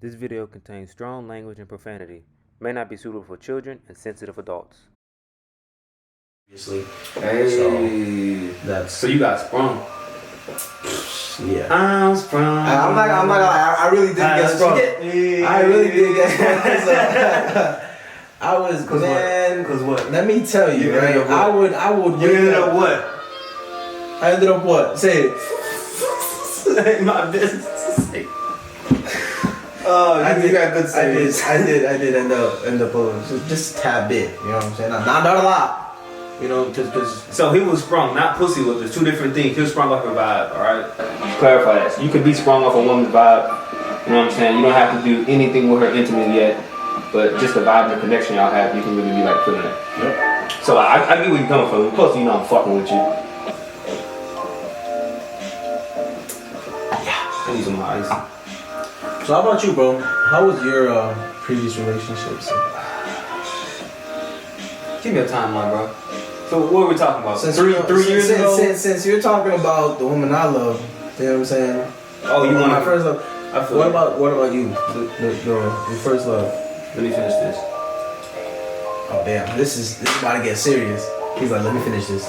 This video contains strong language and profanity. May not be suitable for children and sensitive adults. Hey, That's so you got sprung. yeah. I'm sprung. I'm not gonna lie. I really did get sprung. I really did get sprung. I was man. Cause what? Let me tell you, right? I would. You ended up what? I ended up what? Say it. Ain't my business to say. Oh, you got good sayings. I did end up just a tad bit. You know what I'm saying? Not a lot. You know, just. So he was sprung, not pussy whipped. There's two different things. He was sprung off a vibe, alright? Clarify that. So you could be sprung off a woman's vibe. You know what I'm saying? You don't have to do anything with her intimately yet. But just the vibe and the connection y'all have, you can really be like feeling it. Yep. So I get where you're coming from. Plus, you know I'm fucking with you. Yeah, I need some ice. So how about you, bro? How was your previous relationships? Give me a timeline, bro. So what are we talking about? Since three years ago? Since you're talking about the woman I love, you know what I'm saying? Oh, you want my first love? I feel What it. about you? Your first love? Let me finish this. Oh damn, this is about to get serious. He's like, let me finish this.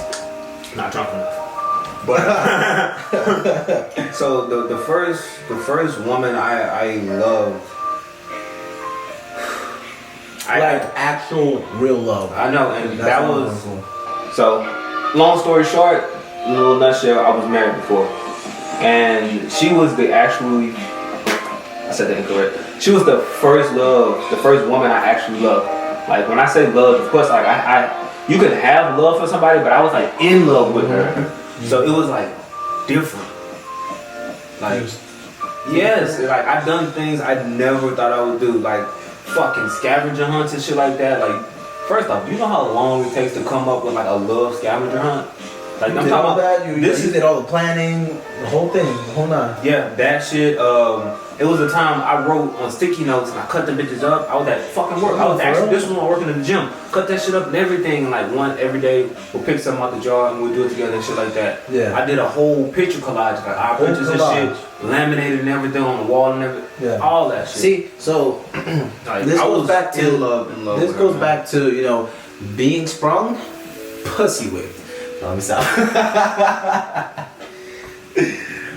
Not drunk enough. But so the first woman I loved. Like actual real love. I know, and That's that what I'm was looking for. so. Long story short, in a little nutshell, I was married before, and she was the actually. I said that incorrect. She was the first love, the first woman I actually loved. Like when I say love, of course, like you could have love for somebody, but I was like in love with her. So it was like different. Like yes, like I've done things I never thought I would do, like fucking scavenger hunts and shit like that. Like first off, do you know how long it takes to come up with like a love scavenger hunt? Like I'm talking about that. You did all the planning, the whole thing, the whole nine. Yeah, that shit. It was a time I wrote on sticky notes and I cut them bitches up. I was at fucking work. I was actually this one working in the gym. Cut that shit up and everything. And like one every day, we'll pick something out the jar and we'll do it together and shit like that. Yeah. I did a whole picture collage, like our pictures and shit, laminated and everything on the wall and everything. Yeah. All that shit. See, so like, this I goes was back to in love. This with goes her, back to, you know, being sprung, pussy whipped. No, let me stop.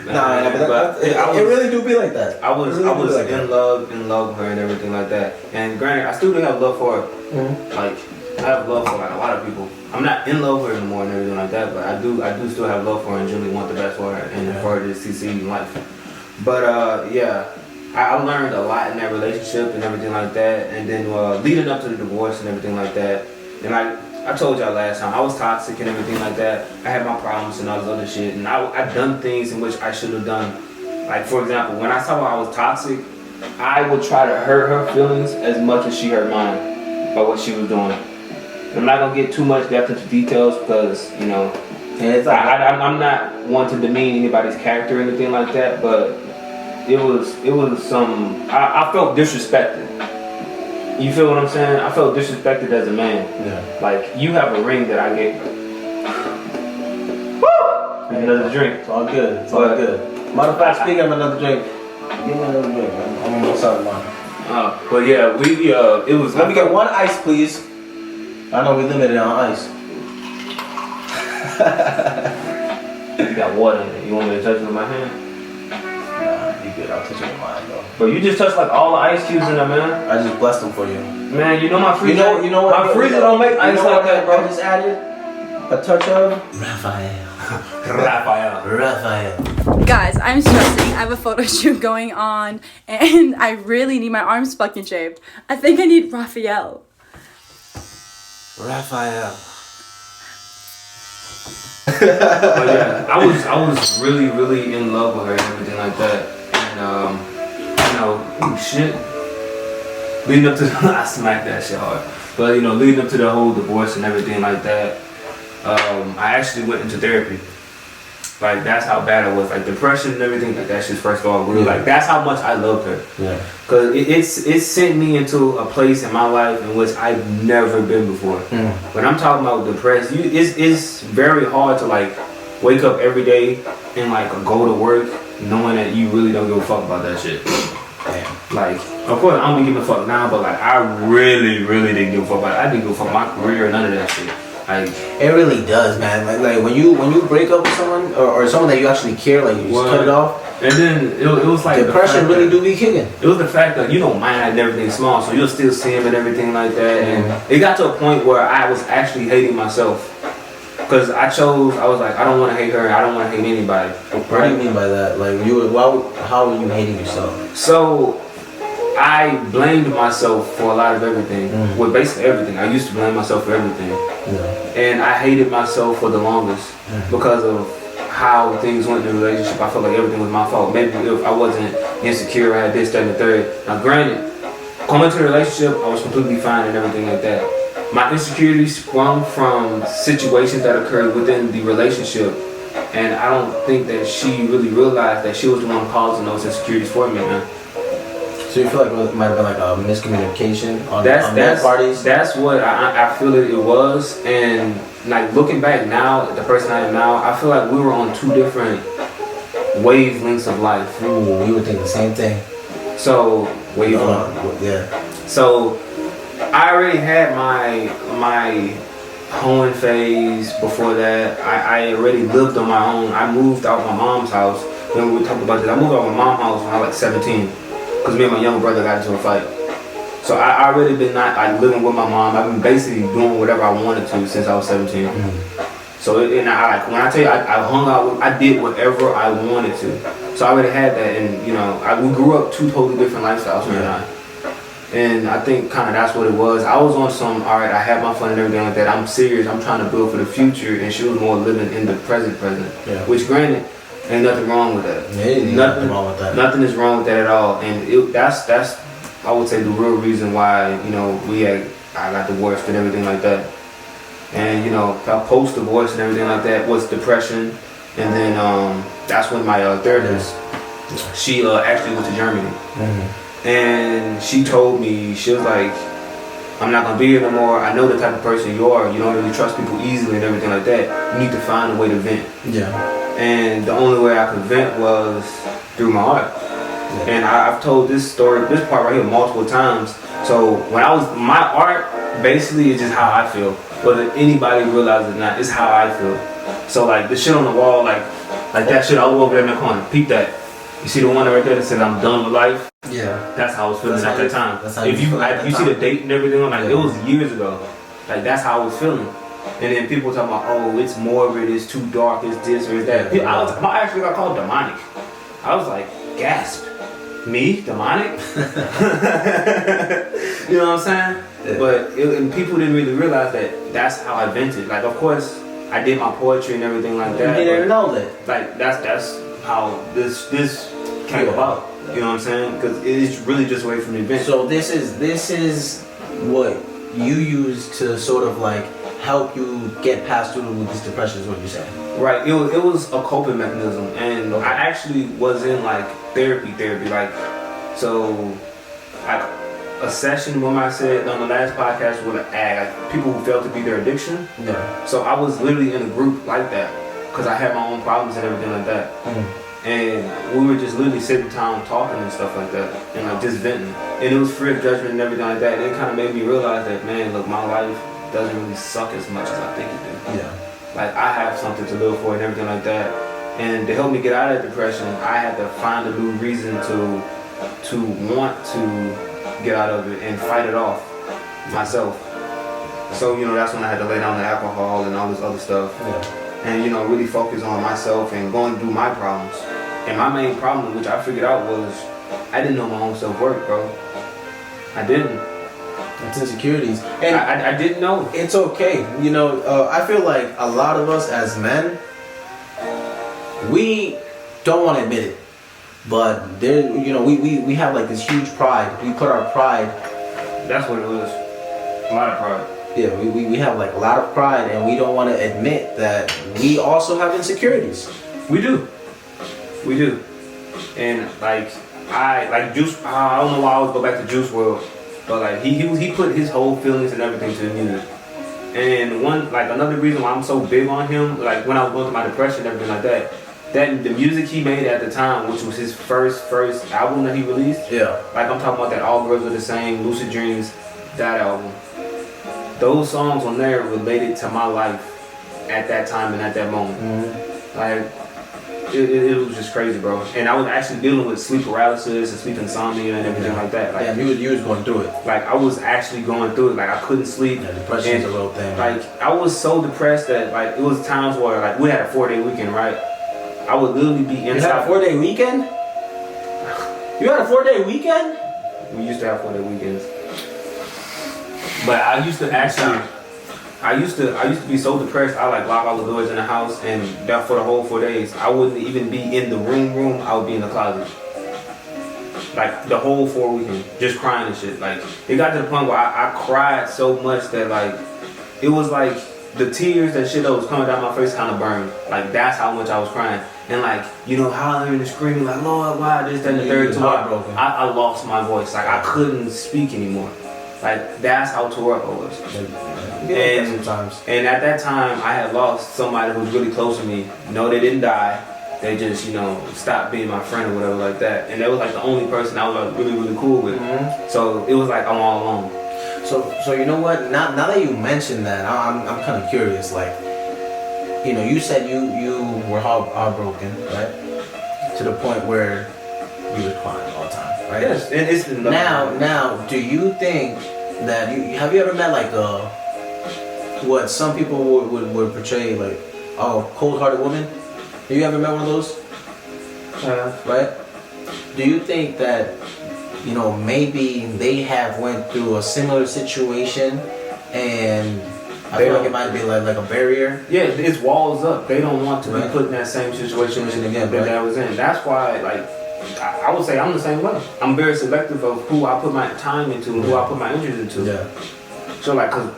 It really do be like that. I was in love with her and everything like that. And granted, I still do have love for her. Mm-hmm. Like I have love for like a lot of people. I'm not in love with her anymore and everything like that, but I do still have love for her and generally want the best for her and for her to succeed in life. But yeah, I learned a lot in that relationship and everything like that. And then leading up to the divorce and everything like that. And I told y'all last time, I was toxic and everything like that. I had my problems and all this other shit. And I've done things in which I should have done. Like, for example, when I saw I was toxic, I would try to hurt her feelings as much as she hurt mine by what she was doing. And I'm not going to get too much depth into details because, you know, I'm not one to demean anybody's character or anything like that, but it was some, I felt disrespected. You feel what I'm saying? I felt disrespected as a man. Yeah. Like, you have a ring that I gave. Woo! Another drink. It's all good. It's all good. Matter of fact, speaking of another drink, give me another drink. I'm almost out of mine. But yeah, it was. Let me get one ice, please. I know we're limited on ice. You got water in it. You want me to touch it with my hand? Nah, you good. I'll touch it with mine, though. But you just touched like all the ice cubes in there, man. I just blessed them for you. Man, you know my freezer. You know what? My freezer don't make ice like that, bro. I just added a touch of Raphael. Guys, I'm stressing. I have a photo shoot going on and I really need my arms fucking shaved. I think I need Raphael. But yeah, I was really, really in love with her and everything like that. And you know, ooh, shit. Leading up to I smacked that shit hard. But you know, leading up to the whole divorce and everything like that, I actually went into therapy. Like that's how bad it was. Like depression and everything like that shit. First of all, really like that's how much I loved her. Yeah. Cause it sent me into a place in my life in which I've never been before. When I'm talking about depressed, it's very hard to like wake up every day and like go to work knowing that you really don't give a fuck about that shit. Damn. Like, of course, I don't be giving a fuck now, but like, I really, really didn't give a fuck. Like, I didn't give a fuck my career or none of that shit. Like, it really does, man. Like when you break up with someone or someone that you actually care, like you just cut it off. And then it was like depression really do be kicking. It was the fact that you don't mind everything small, so you'll still see him and everything like that. And it got to a point where I was actually hating myself. Because I was like, I don't want to hate her, I don't want to hate anybody. What do you mean by that? Like, how are you hating yourself? So, I blamed myself for a lot of everything. Well, basically everything. I used to blame myself for everything. Yeah. And I hated myself for the longest because of how things went in the relationship. I felt like everything was my fault. Maybe if I wasn't insecure, I had this, that, and the third. Now, granted, coming to the relationship, I was completely fine and everything like that. My insecurities sprung from situations that occurred within the relationship, and I don't think that she really realized that she was the one causing those insecurities for me, man. So you feel like it might have been like a miscommunication on both parties? That's what I feel that it was, and like looking back now, the person I am now, I feel like we were on two different wavelengths of life. Ooh, we would think the same thing. So yeah. So I already had my hoeing phase before that. I already lived on my own. I moved out my mom's house. When we talked about this, I moved out my mom's house when I was like 17, because me and my younger brother got into a fight. So I already been living with my mom. I've been basically doing whatever I wanted to since I was 17. So when I tell you I hung out, I did whatever I wanted to. So I already had that, and we grew up two totally different lifestyles, man and I. And I think kind of that's what it was. I was on some, all right, I had my fun and everything like that. I'm serious. I'm trying to build for the future, and she was more living in the present. Yeah. Which, granted, ain't nothing wrong with that. Yeah, nothing wrong with that. Nothing is wrong with that at all. And that's I would say the real reason why I got divorced and everything like that. And post divorce and everything like that was depression. And then that's when my therapist, she actually went to Germany. And she told me, she was like, I'm not going to be here no more. I know the type of person you are. You don't really trust people easily and everything like that. You need to find a way to vent. Yeah. And the only way I could vent was through my art. Yeah. And I've told this story, this part right here, multiple times. So my art basically is just how I feel. Whether anybody realizes it or not, it's how I feel. So like the shit on the wall, like that shit all over there in the corner. Peep that. You see the one right there that said I'm done with life? Yeah. That's how I was feeling at that time. If you see the date and everything, it was years ago. Like that's how I was feeling. And then people talking about, oh, it's morbid, it's too dark, it's this or it's that. I actually got called demonic. I was like, gasp. Me? Demonic? You know what I'm saying? Yeah. But and people didn't really realize that that's how I vented. Like, of course, I did my poetry and everything like that. You didn't know that. Like, that's how this came about. You know what I'm saying? Because it's really just a way for me to vent. So this is what you use to sort of like help you get past through with this depression, is what you're saying. Right. It was a coping mechanism, and I actually was in like therapy. Like, so a session when I said on the last podcast with like people who felt to be their addiction. Yeah. So I was literally in a group like that because I had my own problems and everything like that. And we were just literally sitting down talking and stuff like that, and like just venting. And it was free of judgment and everything like that. And it kind of made me realize that, man, look, my life doesn't really suck as much as I think it do. Yeah. Like, I have something to live for and everything like that. And to help me get out of depression, I had to find a new reason to want to get out of it and fight it off myself. So, that's when I had to lay down the alcohol and all this other stuff. Yeah. And, really focus on myself and going through my problems. And my main problem, which I figured out, was I didn't know my own self-worth, bro. I didn't. It's insecurities. And I didn't know. It's okay. I feel like a lot of us as men, we don't want to admit it. But there, we have like this huge pride. We put our pride. That's what it was. A lot of pride. Yeah, we have like a lot of pride, and we don't want to admit that we also have insecurities. We do. And like Juice, I don't know why I always go back to Juice WRLD, but like he put his whole feelings and everything to the music. And another reason why I'm so big on him, like when I was going through my depression and everything like that, that the music he made at the time, which was his first album that he released. Yeah. Like I'm talking about that All Girls Are the Same, Lucid Dreams, that album. Those songs on there related to my life at that time and at that moment. Mm-hmm. Like it was just crazy, bro. And I was actually dealing with sleep paralysis and sleep insomnia and everything like that. Like, yeah, you was going through it. Like I was actually going through it. Like I couldn't sleep. Yeah, depression is a real thing. Like I was so depressed that like it was times where like we had a 4-day weekend, right? I would literally be inside. You had a 4-day weekend? You had a 4-day weekend? We used to have 4-day weekends. But I used to actually, I used to be so depressed. I like lock all the doors in the house, and that for the whole 4 days, I wouldn't even be in the room. I would be in the closet, like the whole 4 weekend, just crying and shit. Like it got to the point where I cried so much that like it was like the tears that shit that was coming down my face kind of burned. Like that's how much I was crying, and like hollering and screaming like Lord, why this, that, and the third. I lost my voice. Like I couldn't speak anymore. Like that's how tore up I was. And at that time, I had lost somebody who was really close to me. No, they didn't die. They just, stopped being my friend or whatever like that. And that was like the only person I was like really, really cool with. Mm-hmm. So it was like I'm all alone. So you know what? Now that you mentioned that, I'm kind of curious. Like, you said you were heartbroken, right? To the point where you were crying all the time, right? Yes. And it's now, do you think that have you ever met like what some people would portray like cold-hearted woman? Have you ever met one of those? Right? Do you think that maybe they have went through a similar situation and I feel like it might be like a barrier? Yeah, it's walls up. They don't want to be put in that same situation again that I was in. That's why I would say I'm the same way. I'm very selective of who I put my time into and who I put my interest into. Yeah. So like, cause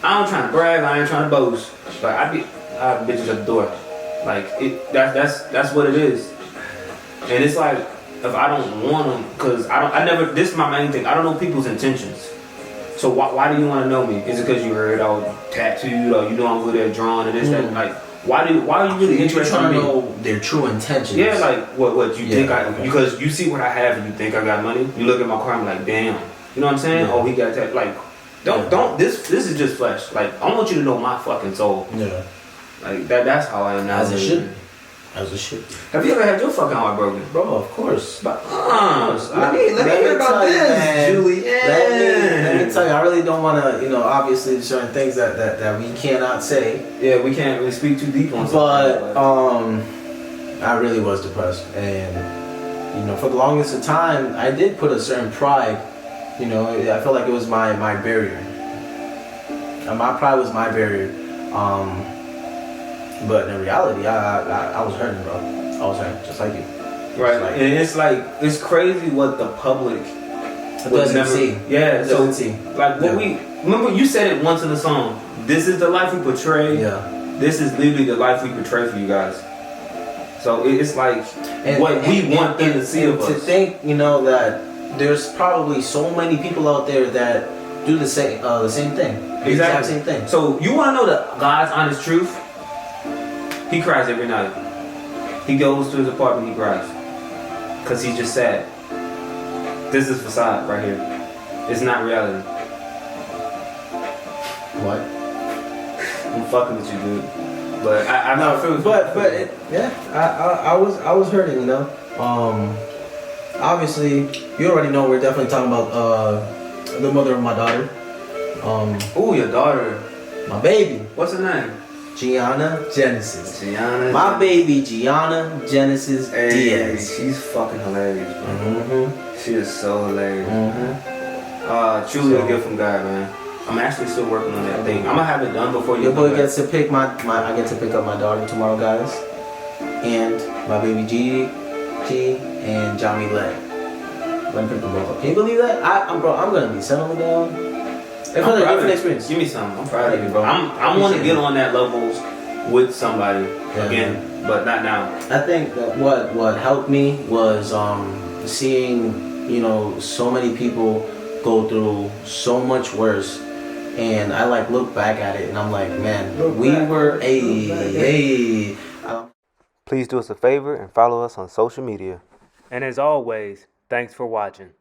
I ain't trying to brag, I ain't trying to boast. Like I have bitches at the door. Like that's what it is. And it's like if I don't want them, cause this is my main thing. I don't know people's intentions. So why do you want to know me? Is it because you heard I was tattooed or I'm good at drawing and this that? Like why are you really interested in me? You're trying to know their true intentions. Yeah, like what you think because you see what I have and you think I got money. You look at my car and I'm like, damn. You know what I'm saying? Yeah. Oh, he got that. Like, don't. This is just flesh. Like, I want you to know my fucking soul. Yeah. Like that's how I am now. As it should. Have you ever had your fucking heart broken? Bro, of course. Let me hear about this, Julie. Let me tell you, I really don't want to, obviously there's certain things that we cannot say. Yeah, we can't really speak too deep on something. But I really was depressed, and for the longest of time, I did put a certain pride. I felt like it was my barrier. And my pride was my barrier. But in reality, I was hurting, bro. I was hurting, just like you. Right, and it's crazy what the public doesn't see. Yeah, doesn't see. Like what we remember, you said it once in the song. This is the life we portray. Yeah. This is literally the life we portray for you guys. So it's like what we want them to see of us. To think, that there's probably so many people out there that do the same thing. Exactly. The exact same thing. So you want to know the God's honest truth? He cries every night. He goes to his apartment, he cries. Because he's just sad. This is facade right here. It's not reality. What? I'm fucking with you, dude. But I know. I was hurting, obviously, you already know we're definitely talking about the mother of my daughter. Oh, your daughter. My baby. What's her name? Gianna Genesis. My baby Gianna Genesis Diaz. She's fucking hilarious, bro. Mm-hmm. She is so hilarious. Mm-hmm. Truly a gift from God, man. I'm actually still working on that thing. I'm gonna have it done before you. Your boy gets to pick I get to pick up my daughter tomorrow, guys, and my baby G and Johnny Leg. Let me pick them both up. Can you believe that? I'm gonna be settling down. It's a different experience. Give me some. I'm proud of you, bro. I want to get on that levels with somebody again, but not now. I think that what helped me was seeing so many people go through so much worse, and I look back at it and I'm like, man, we were Please do us a favor and follow us on social media. And as always, thanks for watching.